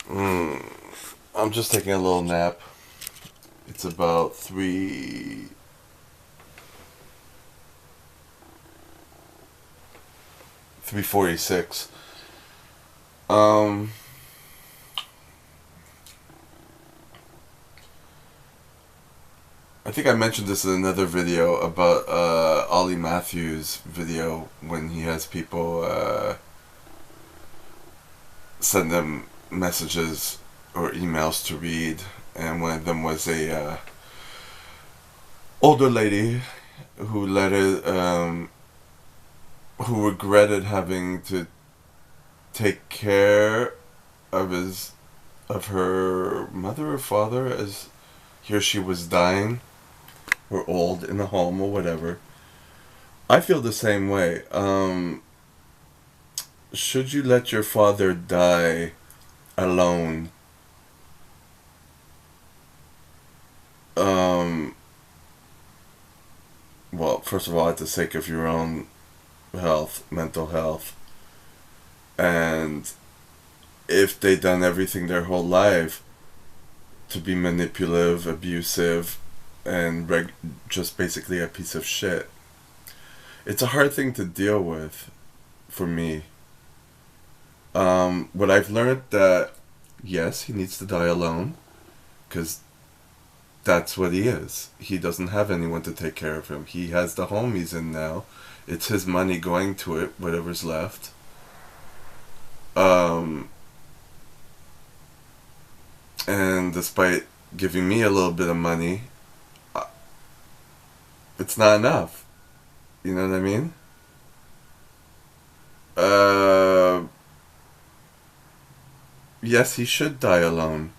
I'm just taking a little nap. It's about 3:46. Um, I think I mentioned this in another video about Ollie Matthews' video when he has people send them messages or emails to read, and one of them was a older lady who let it who regretted having to take care of her mother or father as he or she was dying or old in the home or whatever. I feel the same way. Should you let your father die alone? Um, well, first of all, at the sake of your own health, mental health, and if they done everything their whole life to be manipulative, abusive, and just basically a piece of shit, it's a hard thing to deal with for me. What I've learned that yes, he needs to die alone because that's what he is. He doesn't have anyone to take care of him. He has the home he's in now. It's his money going to it, whatever's left. Um, and despite giving me a little bit of money, it's not enough. You know what I mean? Uh, yes, he should die alone.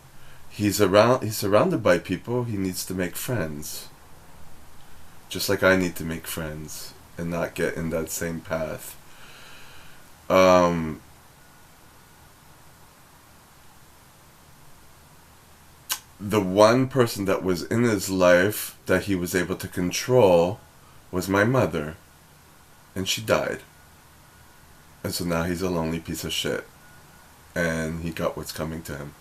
He's surrounded by people. He needs to make friends. Just like I need to make friends and not get in that same path. Um, the one person that was in his life that he was able to control was my mother. And she died. And so now he's a lonely piece of shit. And he got what's coming to him.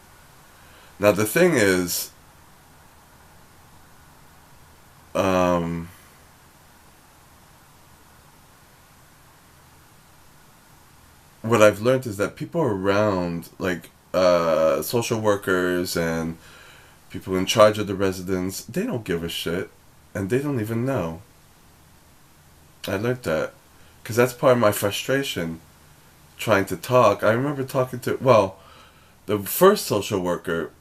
Now the thing is, um, what I've learned is that people around, like social workers and people in charge of the residents, they don't give a shit. And they don't even know. I learned that. Because that's part of my frustration trying to talk. I remember talking to, well, the first social worker,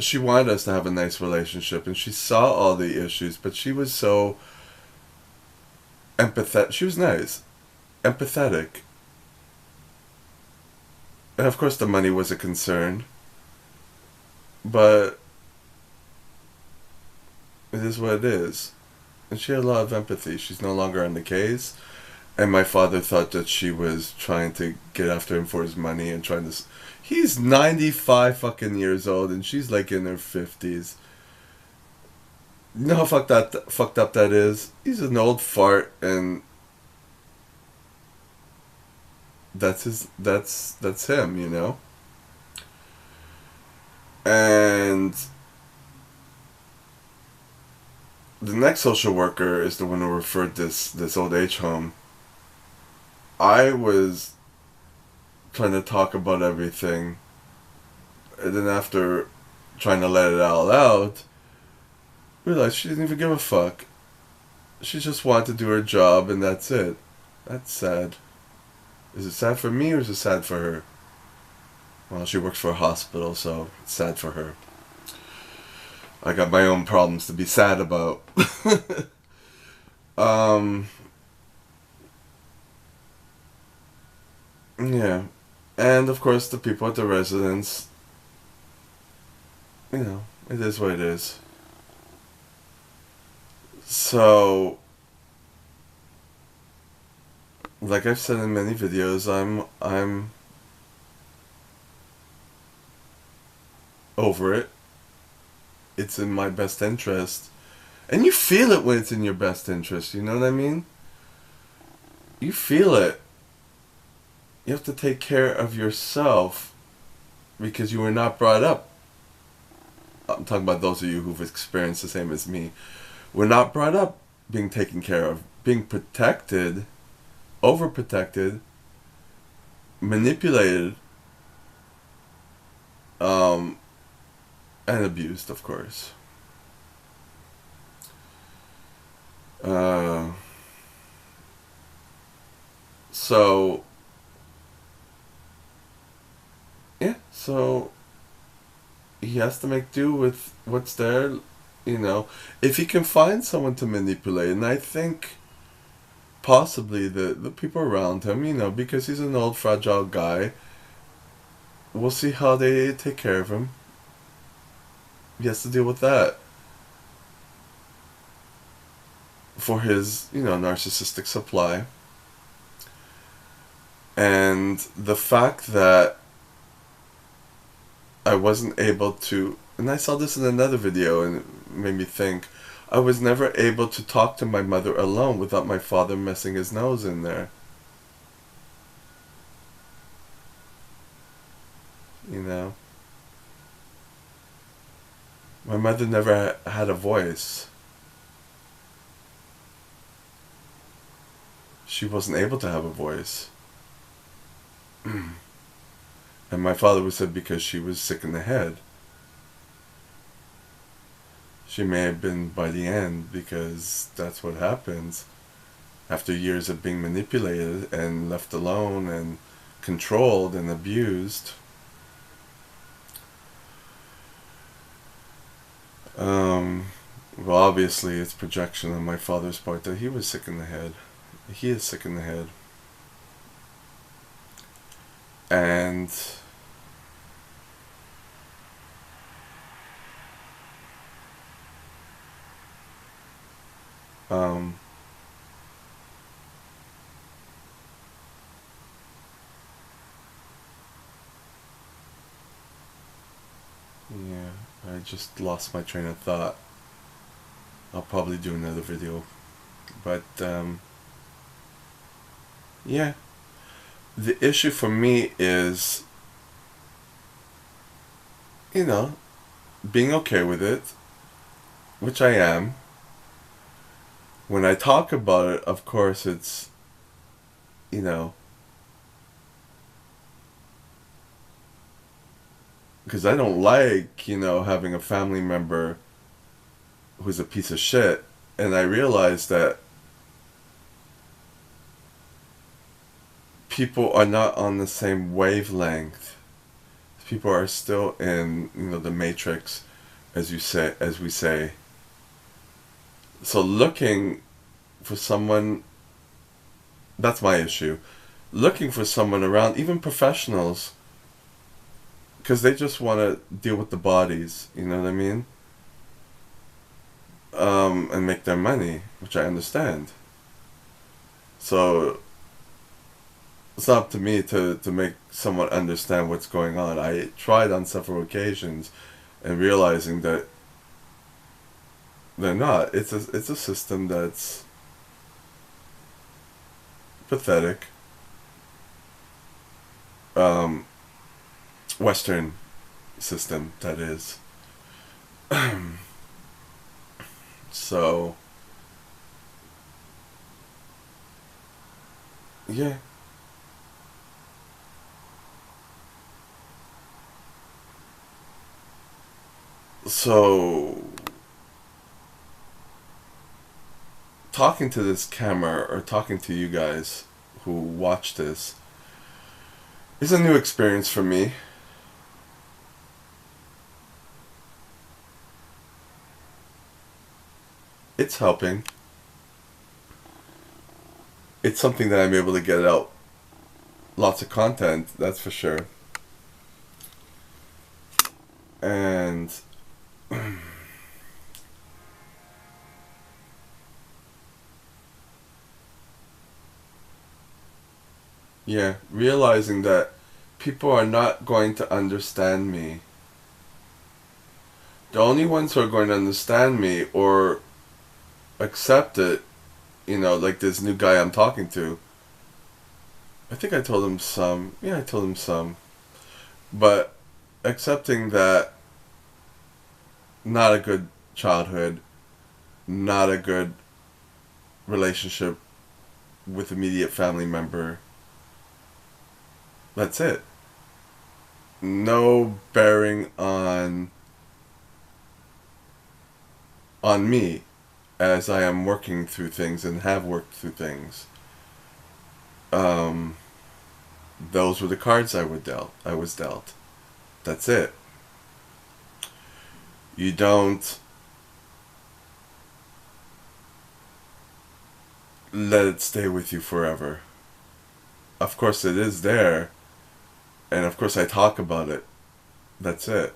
she wanted us to have a nice relationship and she saw all the issues, but she was so empathetic. She was nice, empathetic. And of course, the money was a concern, but it is what it is. And she had a lot of empathy. She's no longer on the case. And my father thought that she was trying to get after him for his money and trying to. He's 95 fucking years old and she's like in her 50s. You know how fucked up that is? He's an old fart and that's him, you know? And the next social worker is the one who referred this old age home. I was trying to talk about everything, and then after trying to let it all out, realized she didn't even give a fuck. She just wanted to do her job, and that's it. That's sad. Is it sad for me or is it sad for her? Well, she works for a hospital, so it's sad for her. I got my own problems to be sad about. um, yeah. And of course, the people at the residence, you know, it is what it is. So, like I've said in many videos, I'm over it. It's in my best interest. And you feel it when it's in your best interest, you know what I mean? You feel it. you have to take care of yourself because you were not brought up. I'm talking about those of you who've experienced the same as me. We're not brought up being taken care of, being protected, overprotected, manipulated, and abused, of course. So, yeah, so he has to make do with what's there, you know. If he can find someone to manipulate, and I think possibly the people around him, you know, because he's an old, fragile guy, we'll see how they take care of him. He has to deal with that for his, you know, narcissistic supply. And the fact that I wasn't able to, and I saw this in another video and it made me think, I was never able to talk to my mother alone without my father messing his nose in there. You know? My mother never had a voice. She wasn't able to have a voice. And my father was said because she was sick in the head. She may have been by the end because that's what happens after years of being manipulated and left alone and controlled and abused. Well, obviously it's projection on my father's part that he was sick in the head. He is sick in the head. And yeah, I just lost my train of thought. I'll probably do another video. But yeah, the issue for me is, you know, being okay with it, which I am. When I talk about it, of course, it's, you know, because I don't like, you know, having a family member who's a piece of shit, and I realize that people are not on the same wavelength. People are still in, you know, the matrix, as we say. So looking for someone, that's my issue. Looking for someone around, even professionals, because they just want to deal with the bodies, you know what I mean? And make their money, which I understand. So it's not up to me to make someone understand what's going on. I tried on several occasions and realizing that they're not. It's a system that's pathetic. Western system, that is. So yeah. So talking to this camera, or talking to you guys who watch this, is a new experience for me. It's helping. It's something that I'm able to get out lots of content, that's for sure. And yeah, realizing that people are not going to understand me. The only ones who are going to understand me or accept it, you know, like this new guy I'm talking to, I think I told him some. Yeah, I told him some. But accepting that not a good childhood, not a good relationship with immediate family member. That's it. No bearing on me as I am working through things and have worked through things. Um, those were the cards I was dealt. That's it. You don't let it stay with you forever. Of course it is there, and of course I talk about it. That's it.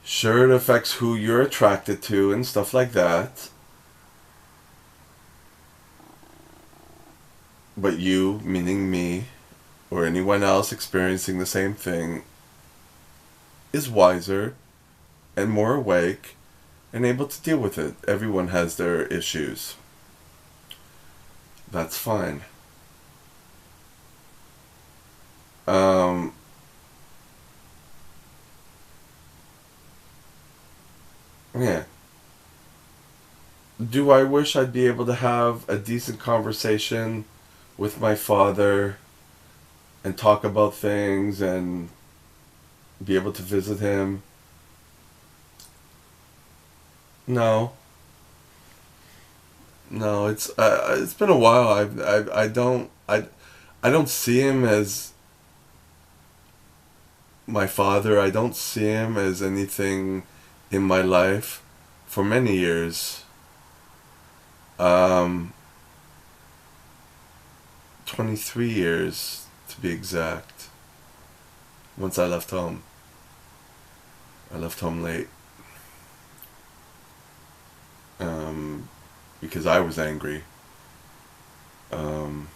Sure, it affects who you're attracted to and stuff like that. But you, meaning me, or anyone else experiencing the same thing, is wiser and more awake and able to deal with it. Everyone has their issues. That's fine. Um, yeah. Do I wish I'd be able to have a decent conversation with my father and talk about things and be able to visit him? No. No, it's been a while. I don't see him as my father. I don't see him as anything in my life for many years. Um, 23 years to be exact. Once I left home. I left home late. Um, because I was angry. Um,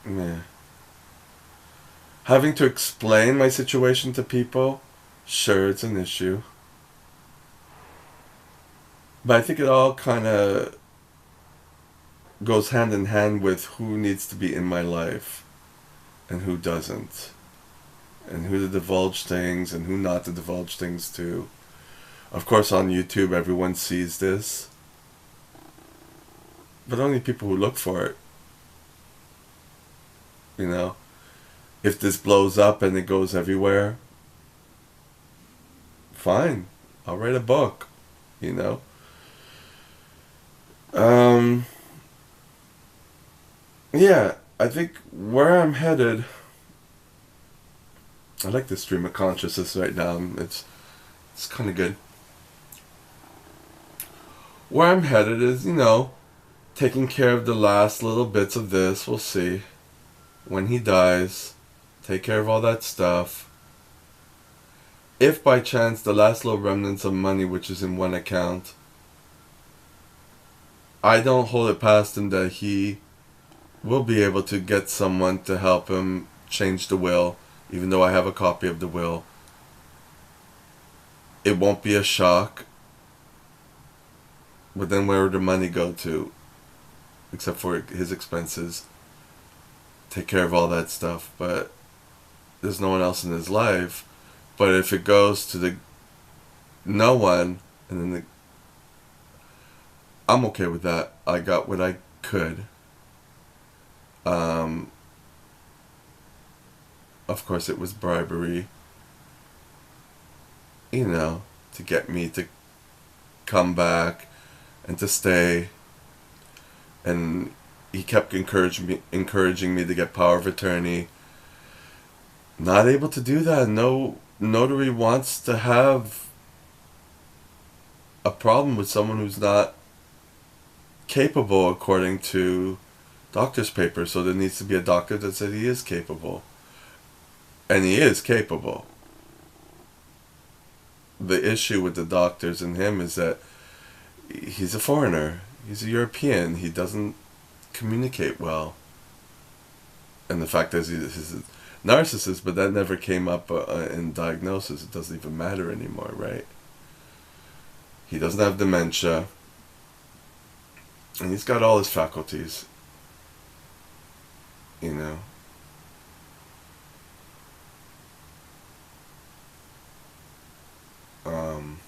yeah. Having to explain my situation to people, sure, it's an issue. But I think it all kind of goes hand in hand with who needs to be in my life and who doesn't. And who to divulge things and who not to divulge things to. Of course, on YouTube, everyone sees this. But only people who look for it. You know? If this blows up and it goes everywhere, fine. I'll write a book. You know? Um, yeah, I think where I'm headed, I like this stream of consciousness right now. It's kind of good. Where I'm headed is, taking care of the last little bits of this. We'll see. When he dies, take care of all that stuff. If by chance the last little remnants of money, which is in one account, I don't hold it past him that he will be able to get someone to help him change the will, even though I have a copy of the will. It won't be a shock. But then where would the money go to? Except for his expenses. Take care of all that stuff. But there's no one else in his life. But if it goes to no one, and then I'm okay with that. I got what I could. Of course it was bribery. To get me to come back and to stay. And he kept encouraging me to get power of attorney. Not able to do that. No notary wants to have a problem with someone who's not capable according to doctor's papers. So there needs to be a doctor that said he is capable. And he is capable. The issue with the doctors and him is that he's a foreigner. He's a European. He doesn't communicate well. And the fact is he's a narcissist, but that never came up in diagnosis. It doesn't even matter anymore, right? He doesn't have dementia. And he's got all his faculties. You know. Um,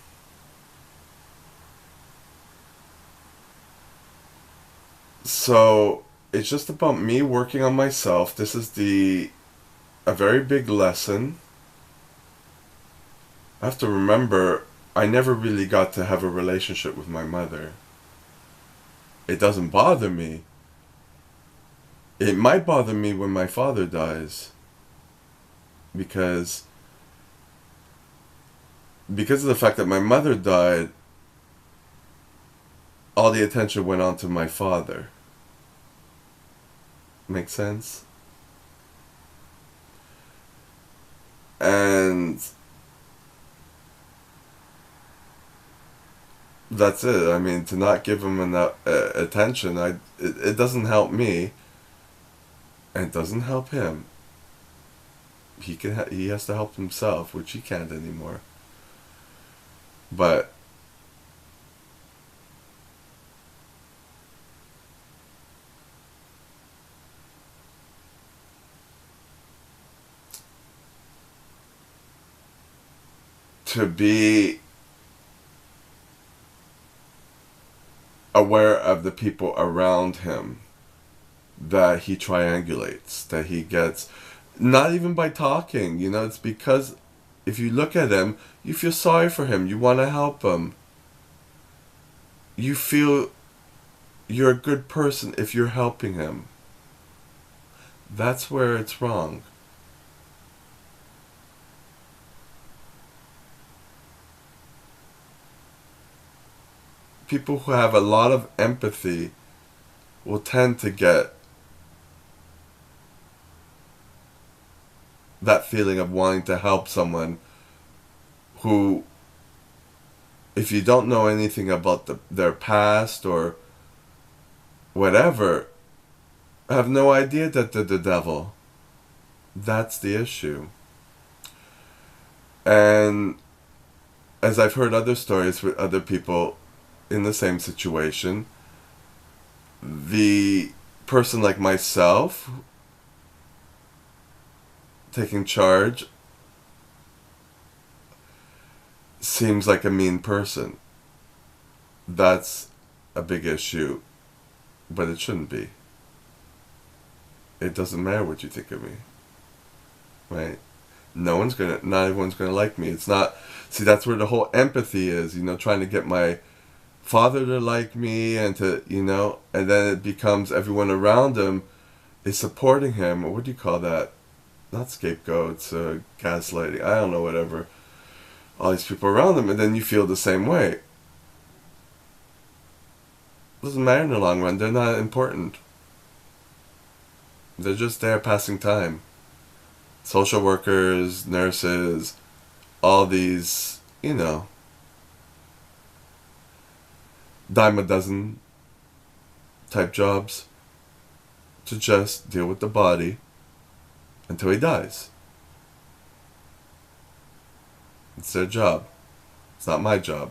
so it's just about me working on myself. This is a very big lesson. I have to remember, I never really got to have a relationship with my mother. It doesn't bother me. It might bother me when my father dies. Because of the fact that my mother died, all the attention went on to my father. Make sense? And that's it. I mean, to not give him enough attention, it doesn't help me, and it doesn't help him. He has to help himself, which he can't anymore. But to be aware of the people around him that he triangulates, that he gets, not even by talking, it's because if you look at him, you feel sorry for him, you want to help him. You feel you're a good person if you're helping him. That's where it's wrong. People who have a lot of empathy will tend to get that feeling of wanting to help someone who, if you don't know anything about their past or whatever, have no idea that they're the devil. That's the issue. And as I've heard other stories with other people in the same situation, the person like myself taking charge seems like a mean person. That's a big issue, but it shouldn't be. It doesn't matter what you think of me, right? Not everyone's gonna like me. It's not, see, that's where the whole empathy is, trying to get my father to like me and to, and then it becomes everyone around him is supporting him, or what do you call that? Not scapegoats, gaslighting, I don't know, whatever. All these people around him, and then you feel the same way. Doesn't matter in the long run, they're not important. They're just there passing time. Social workers, nurses, all these, dime a dozen type jobs to just deal with the body until he dies. It's their job. It's not my job.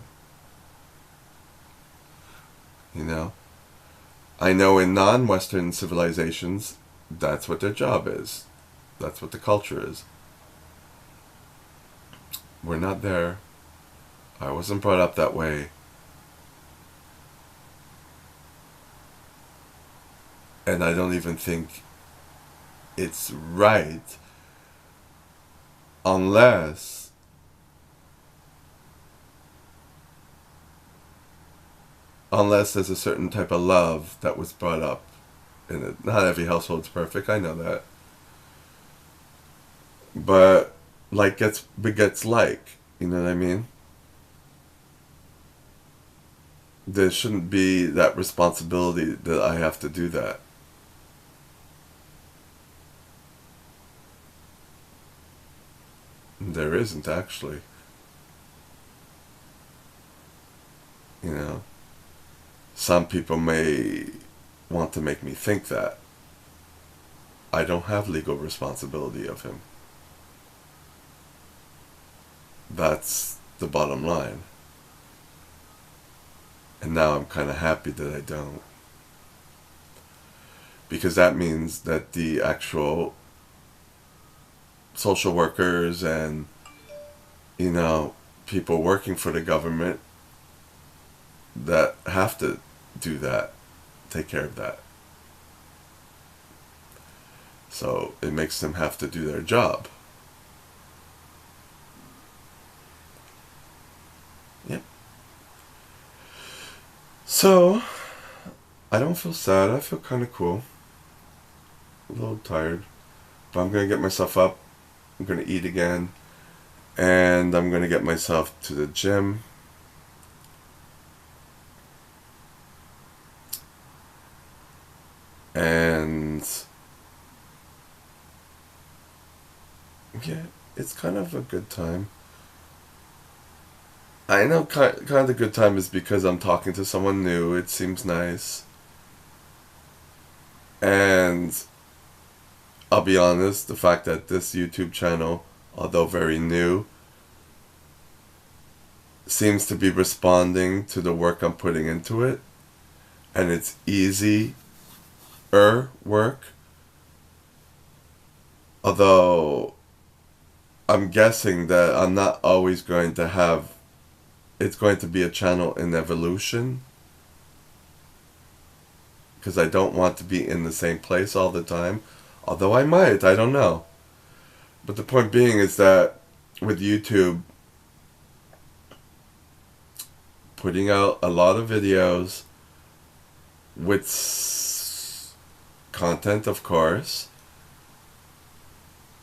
I know in non-Western civilizations, that's what their job is. That's what the culture is. We're not there. I wasn't brought up that way. And I don't even think it's right unless there's a certain type of love that was brought up in it. Not every household's perfect, I know that. But like begets like, you know what I mean? There shouldn't be that responsibility that I have to do that. There isn't, actually. Some people may want to make me think that. I don't have legal responsibility of him. That's the bottom line. And now I'm kind of happy that I don't. Because that means that the actual social workers and, you know, people working for the government that have to do that, take care of that. So it makes them have to do their job. Yep. So, I don't feel sad. I feel kind of cool. A little tired. But I'm going to get myself up. I'm going to eat again. And I'm going to get myself to the gym. And yeah, it's kind of a good time. I know kind of the good time is because I'm talking to someone new. It seems nice. And I'll be honest, the fact that this YouTube channel, although very new, seems to be responding to the work I'm putting into it. And it's easier work. Although I'm guessing that I'm not always going to have, it's going to be a channel in evolution. Because I don't want to be in the same place all the time. Although I might, I don't know. But the point being is that with YouTube, putting out a lot of videos with content, of course,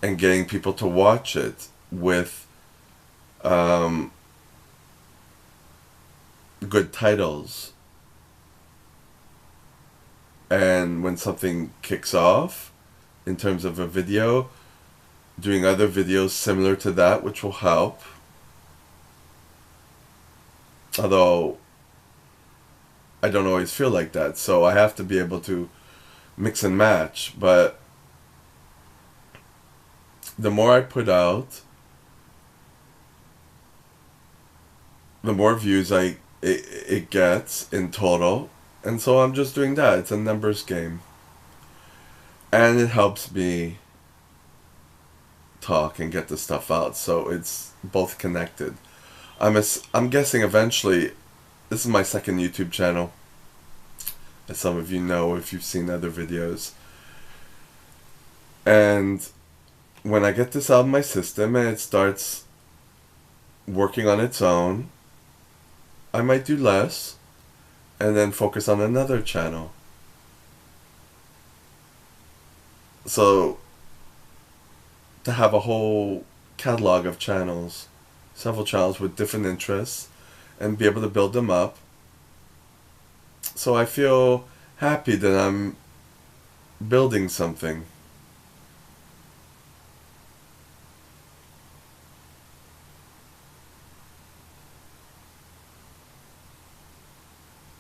and getting people to watch it with good titles. And when something kicks off, in terms of a video, doing other videos similar to that, which will help. Although, I don't always feel like that, so I have to be able to mix and match. But the more I put out, the more views it gets in total. And so I'm just doing that. It's a numbers game. And it helps me talk and get the stuff out. So it's both connected. I'm guessing eventually, this is my second YouTube channel. As some of you know if you've seen other videos. And when I get this out of my system and it starts working on its own, I might do less and then focus on another channel. So, to have a whole catalog of channels, several channels with different interests, and be able to build them up. So I feel happy that I'm building something.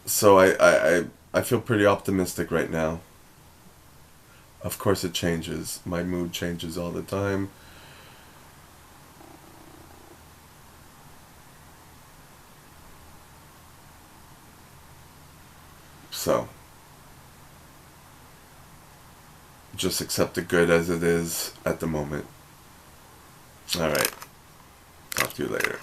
So I feel pretty optimistic right now. Of course it changes. My mood changes all the time. So, just accept it good as it is at the moment. Alright. Talk to you later.